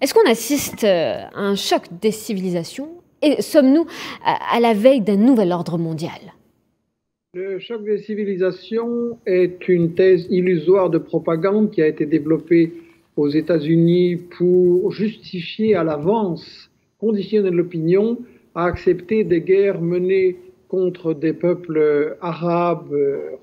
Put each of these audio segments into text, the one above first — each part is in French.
Est-ce qu'on assiste à un choc des civilisations et sommes-nous à la veille d'un nouvel ordre mondial? Le choc des civilisations est une thèse illusoire de propagande qui a été développée aux États-Unis pour justifier à l'avance, conditionner l'opinion à accepter des guerres menées contre des peuples arabes,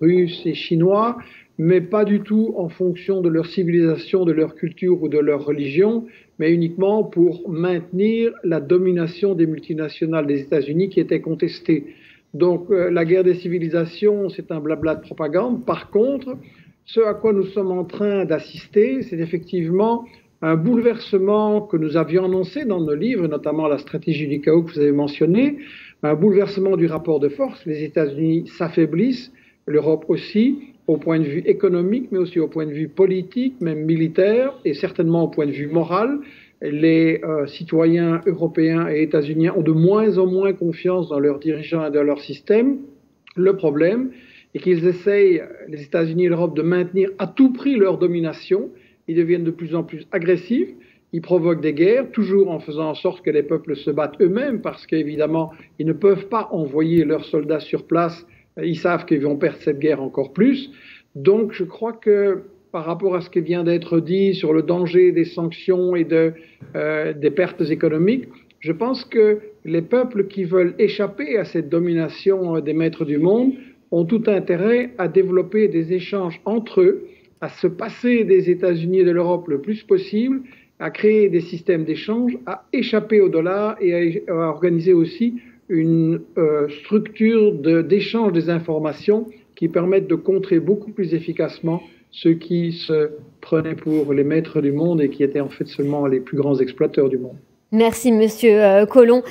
russes et chinois, mais pas du tout en fonction de leur civilisation, de leur culture ou de leur religion, mais uniquement pour maintenir la domination des multinationales des États-Unis qui était contestée. Donc la guerre des civilisations, c'est un blabla de propagande. Par contre, ce à quoi nous sommes en train d'assister, c'est effectivement un bouleversement que nous avions annoncé dans nos livres, notamment la stratégie du chaos que vous avez mentionné, un bouleversement du rapport de force. Les États-Unis s'affaiblissent, l'Europe aussi, au point de vue économique, mais aussi au point de vue politique, même militaire, et certainement au point de vue moral. Les citoyens européens et états-uniens ont de moins en moins confiance dans leurs dirigeants et dans leur système. Le problème est qu'ils essayent, les États-Unis et l'Europe, de maintenir à tout prix leur domination. Ils deviennent de plus en plus agressifs. Ils provoquent des guerres, toujours en faisant en sorte que les peuples se battent eux-mêmes, parce qu'évidemment, ils ne peuvent pas envoyer leurs soldats sur place. Ils savent qu'ils vont perdre cette guerre encore plus. Donc, je crois que par rapport à ce qui vient d'être dit sur le danger des sanctions et des pertes économiques, je pense que les peuples qui veulent échapper à cette domination des maîtres du monde ont tout intérêt à développer des échanges entre eux, à se passer des États-Unis et de l'Europe le plus possible, à créer des systèmes d'échange, à échapper au dollar et à organiser aussi une structure d'échange des informations qui permettent de contrer beaucoup plus efficacement ceux qui se prenaient pour les maîtres du monde et qui étaient en fait seulement les plus grands exploiteurs du monde. Merci, Monsieur Collomb.